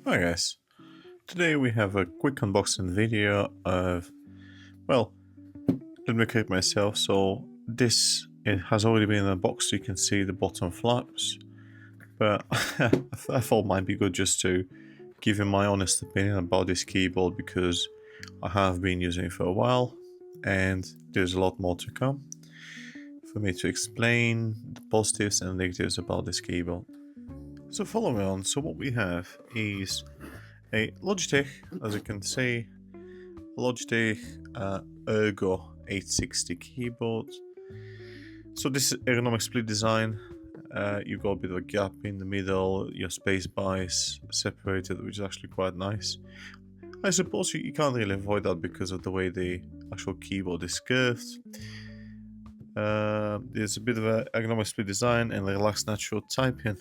Hi guys, today we have a quick unboxing video of, well, let me correct myself, so this, it has already been unboxed, so you can see the bottom flaps, but I thought it might be good just to give you my honest opinion about this keyboard because I have been using it for a while and there's a lot more to come for me to explain the positives and negatives about this keyboard. So following on, so what we have is a Logitech, as you can see, Logitech ERGO 860 keyboard. So this is ergonomic split design. You've got a bit of a gap in the middle, your space bar is separated, which is actually quite nice. I suppose you can't really avoid that because of the way the actual keyboard is curved. There's a bit of a ergonomic split design and relaxed natural typing.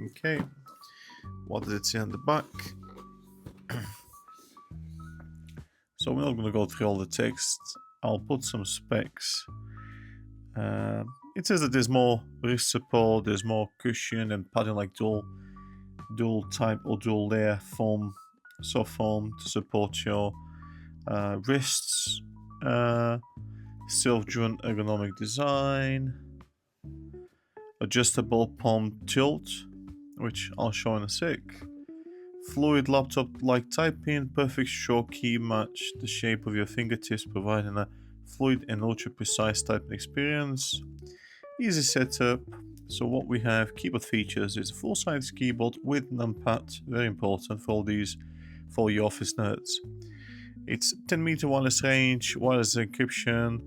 Okay, what does it say on the back? So we're not going to go through all the text. I'll put some specs. It says that there's more wrist support, there's more cushion and padding, like dual type or dual layer foam, soft foam to support your wrists. Self-driven ergonomic design. Adjustable palm tilt, which I'll show in a sec. Fluid laptop-like typing, perfect stroke key match the shape of your fingertips, providing a fluid and ultra-precise typing experience. Easy setup. So what we have, keyboard features, is a full-size keyboard with numpad, very important for all these, for your office nerds. It's 10-meter wireless range, wireless encryption,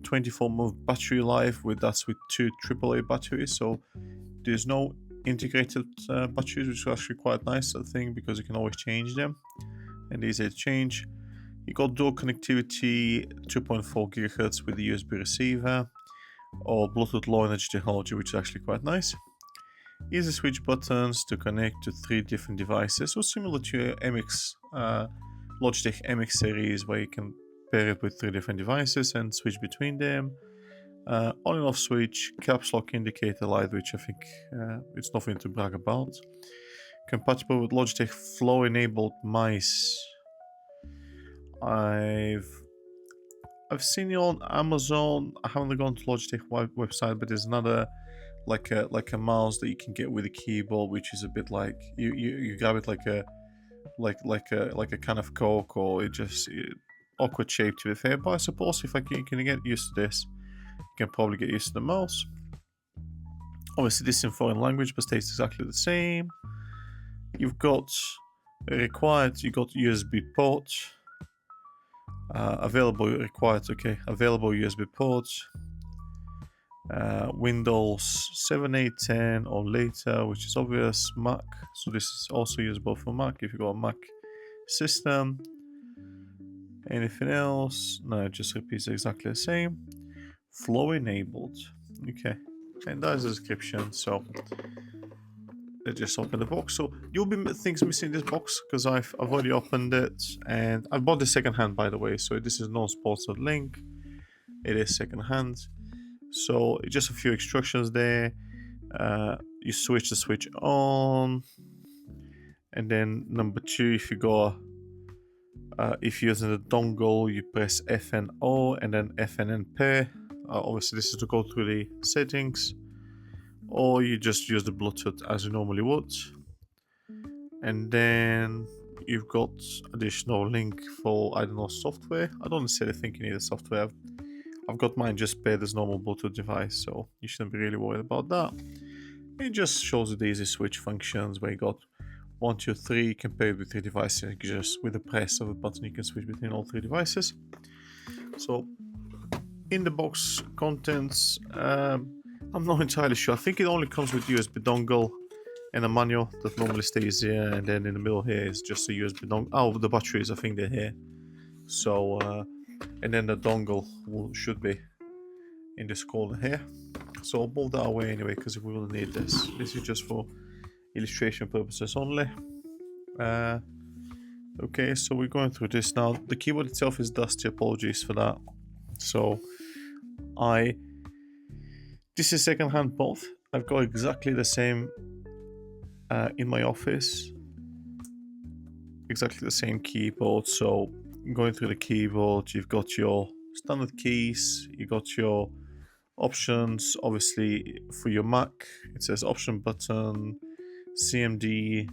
24-month battery life, that's with two AAA batteries, so there's no integrated batteries, which is actually quite nice, I think, because you can always change them and easy to change. You got dual connectivity, 2.4 GHz with the USB receiver, or Bluetooth low energy technology, which is actually quite nice. Easy switch buttons to connect to 3 different devices, so similar to your MX Logitech MX series, where you can pair it with 3 different devices and switch between them. On and off switch, caps lock indicator light, which I think it's nothing to brag about. Compatible with Logitech Flow enabled mice. I've seen it on Amazon. I haven't gone to Logitech website, but there's another like a mouse that you can get with a keyboard, which is a bit like you grab it like a can of Coke, or awkward shape to be fair. But I suppose if you can get used to this, you can probably get used to the mouse. Obviously this is in foreign language, but stays exactly the same. You've got USB port. Available USB ports. Windows 7, 8, 10 or later, which is obvious. Mac, so this is also usable for Mac if you got a Mac system. Anything else? No, it just repeats exactly the same. Flow enabled. Okay, and that's the description. So let's just open the box. So you'll be things missing in this box because I've already opened it, and I bought this second-hand, by the way. So this is no sponsored link. It is second-hand. So just a few instructions there. You switch the switch on, and then number 2, if you go, if you're using the dongle, you press FN O and then FN and pair. Obviously, this is to go through the settings, or you just use the Bluetooth as you normally would. And then you've got additional link for, I don't know, software. I don't necessarily think you need a software. I've got mine just paired as normal Bluetooth device, so you shouldn't be really worried about that. It just shows you the easy switch functions where you got 1, 2, 3, you can pair with 3 devices. Just with the press of a button, you can switch between all 3 devices. So in the box contents, I'm not entirely sure. I think it only comes with USB dongle and a manual that normally stays here, and then in the middle here is just a USB dongle. Oh, the batteries, I think they're here. So, and then the dongle should be in this corner here. So I'll move that away anyway, because we will need this. This is just for illustration purposes only. Okay, so we're going through this now. The keyboard itself is dusty, apologies for that. So this is second-hand both. I've got exactly the same in my office. exactly the same keyboard. So going through the keyboard, you've got your standard keys, you got your options. Obviously for your Mac, it says option button, CMD,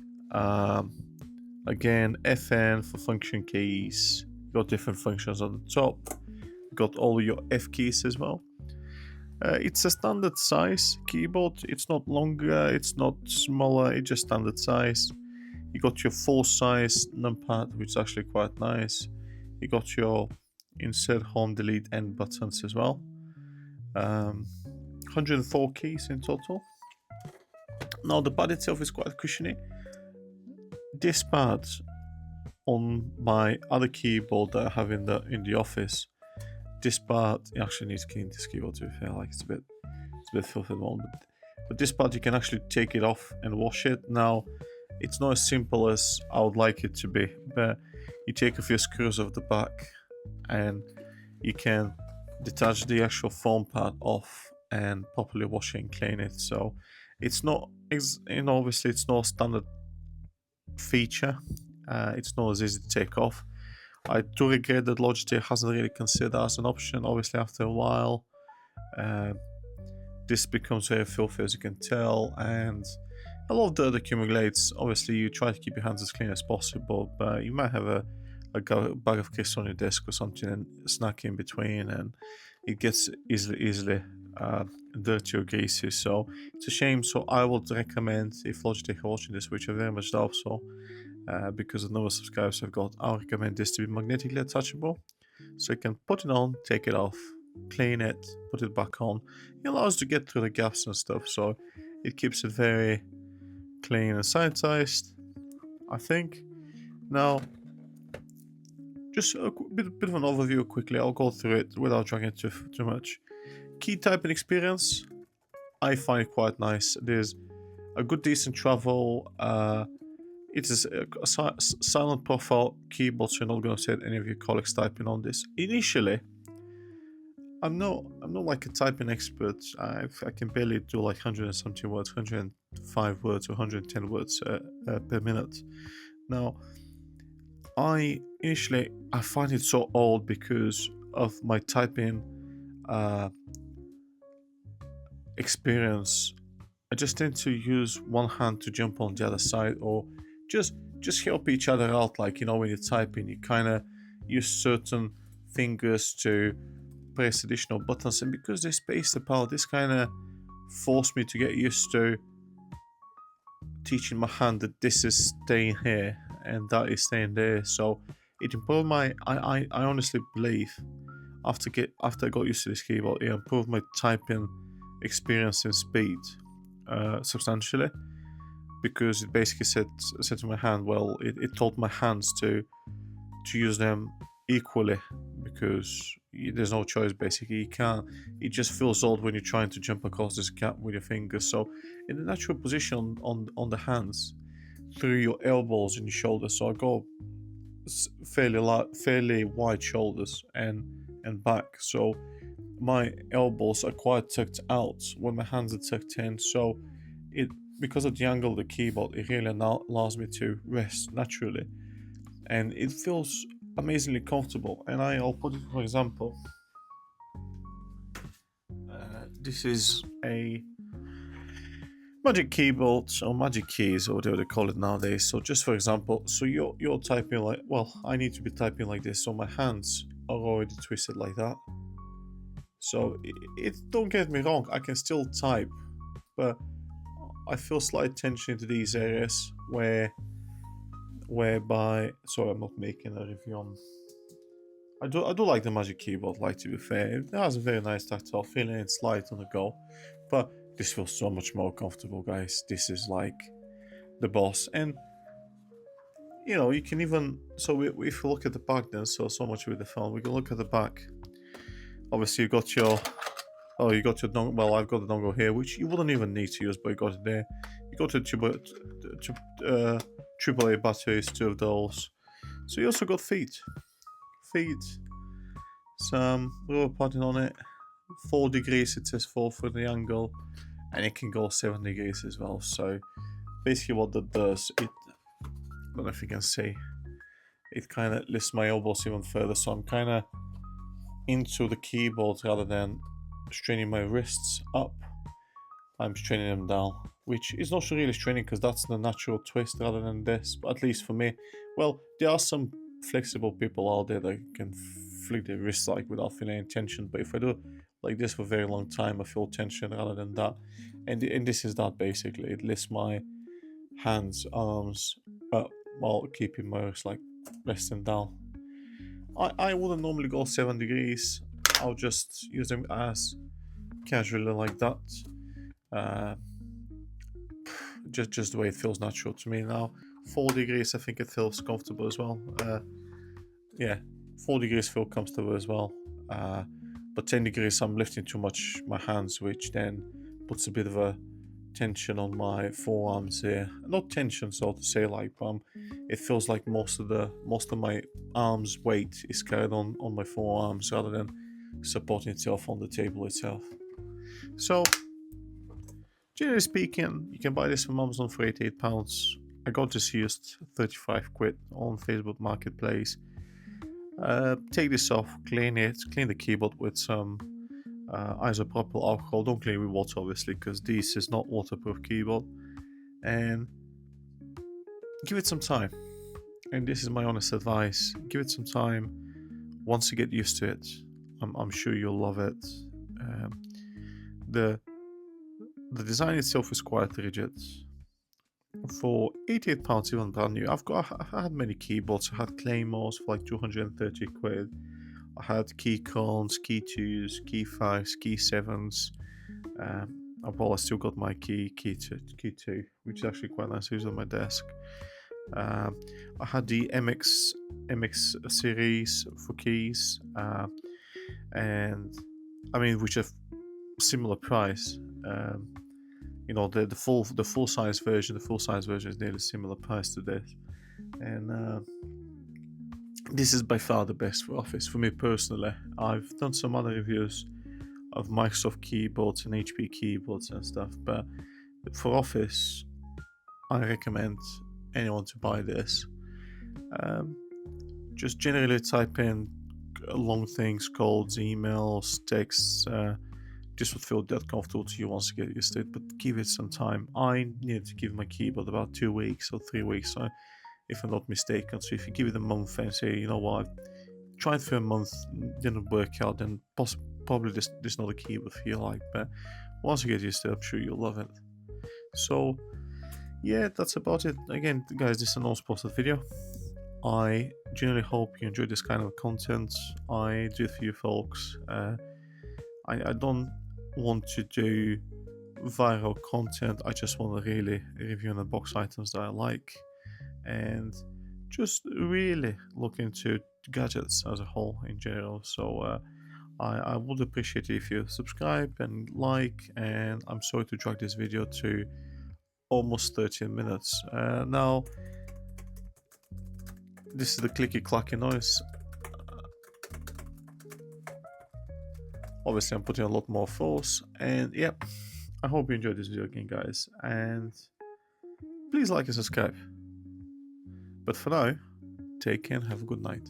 again FN for function keys. You got different functions on the top. You got all your F keys as well. It's a standard size keyboard. It's not longer, it's not smaller, it's just standard size. You got your full size numpad, which is actually quite nice. You got your insert, home, delete, end buttons as well. 104 keys in total. Now the pad itself is quite cushiony. This pad on my other keyboard that I have in the office, this part actually needs cleaning. This keyboard, to be fair, like it's a bit filthy at the moment. But this part you can actually take it off and wash it. Now, it's not as simple as I would like it to be, but you take a few screws off the back and you can detach the actual foam pad off and properly wash it and clean it. So it's not, obviously it's not a standard feature. It's not as easy to take off. I do regret that Logitech hasn't really considered that as an option. Obviously, after a while, this becomes very filthy, as you can tell, and a lot of dirt accumulates. Obviously, you try to keep your hands as clean as possible, but you might have a bag of crisps on your desk or something and snack in between, and it gets easily dirty or greasy. So it's a shame. So I would recommend, if Logitech are watching this, which I very much doubt so, because of the number of subscribers I've got, I recommend this to be magnetically attachable. So you can put it on, take it off, clean it, put it back on. It allows you to get through the gaps and stuff, so it keeps it very clean and sanitized, I think. Now, just a bit of an overview quickly. I'll go through it without dragging it too much. Key typing experience, I find it quite nice. There's a good decent travel. It is a silent profile keyboard, so you're not going to see any of your colleagues typing on this. Initially, I'm not like a typing expert. I can barely do like 170 words, 105 words, or 110 words per minute. Now, initially I find it so old because of my typing experience. I just tend to use one hand to jump on the other side, or just help each other out. Like, when you're typing, you kind of use certain fingers to press additional buttons, and because they're spaced apart, this kind of forced me to get used to teaching my hand that this is staying here and that is staying there. So it improved my I honestly believe after I got used to this keyboard, it improved my typing experience and speed substantially, because it basically said to my hand, well, it told my hands to use them equally, because there's no choice. Basically, you can't. It just feels old when you're trying to jump across this gap with your fingers. So in the natural position on the hands, through your elbows and your shoulders. So I go fairly wide shoulders and back. So my elbows are quite tucked out when my hands are tucked in. So because of the angle of the keyboard, it really allows me to rest naturally, and it feels amazingly comfortable. And I'll put it, for example, this is a magic keyboard, or magic keys, or whatever they call it nowadays. So just for example, so you're typing like, well, I need to be typing like this, so my hands are already twisted like that. So don't get me wrong, I can still type, but I feel slight tension into these areas whereby. Sorry, I'm not making a review on. I do like the Magic Keyboard. Like, to be fair, it has a very nice tactile feeling. It's light on the go, but this feels so much more comfortable, guys. This is like the boss, and you can even. So if you look at the back, then so much with the phone. We can look at the back. Obviously, you got your. Oh, you got your dongle. Well, I've got the dongle here, which you wouldn't even need to use, but you got it there. You got the AAA batteries, 2 of those. So you also got feet, some rubber padding on it. 4 degrees, it says 4 for the angle, and it can go 7 degrees as well. So basically, what that does, I don't know if you can see, it kind of lifts my elbows even further, so I'm kind of into the keyboard rather than straining my wrists up. I'm straining them down, which is not really straining because that's the natural twist rather than this, but at least for me. Well, there are some flexible people out there that can flick their wrists like without feeling any tension, but if I do like this for a very long time, I feel tension rather than that. And this is that basically. It lifts my hands, arms up while keeping my wrists like resting down. I wouldn't normally go 7 degrees. I'll just use them as casually like that. Just the way it feels natural to me now. 4 degrees, I think it feels comfortable as well. Yeah, 4 degrees feel comfortable as well. But 10 degrees, I'm lifting too much my hands, which then puts a bit of a tension on my forearms here. Not tension, so to say, like, but it feels like most of my arms' weight is carried on my forearms rather than supporting itself on the table itself. So, generally speaking, you can buy this from Amazon for £88. I got this used 35 quid on Facebook Marketplace. Take this off, clean the keyboard with some isopropyl alcohol. Don't clean with water, obviously, because this is not waterproof keyboard. And give it some time. And this is my honest advice. Give it some time. Once you get used to it, I'm sure you'll love it. The design itself is quite rigid. For £88, even brand new, I've had many keyboards. I had Claymores for like 230 quid. I had key cones, key 2s, key 5s, key 7s. I still got my key 2, which is actually quite nice to use on my desk. I had the MX series for keys, and I mean, which are similar price. You know, the full size version. The full size version is nearly similar price to this, and this is by far the best for Office for me personally. I've done some other reviews of Microsoft keyboards and HP keyboards and stuff, but for Office, I recommend anyone to buy this. Just generally type in long things, calls, emails, texts. Just would feel that comfortable to you once you get used to it, but give it some time. I needed to give my keyboard about 2 weeks or 3 weeks, so if I'm not mistaken. So if you give it a month and say, you know what, I've tried for a month, didn't work out, then probably this is not a keyboard for you like. But once you get used to it, I'm sure you'll love it. So yeah, that's about it. Again, guys, this is a non-sponsored video. I generally hope you enjoy this kind of content. I do it for you folks. I don't want to do viral content. I just want to really review and unbox items that I like and just really look into gadgets as a whole in general. So I would appreciate it if you subscribe and like, and I'm sorry to drag this video to almost 13 minutes. Now this is the clicky clacky noise. Obviously I'm putting a lot more force, and yeah, I hope you enjoyed this video again, guys, and please like and subscribe. But for now, take care and have a good night.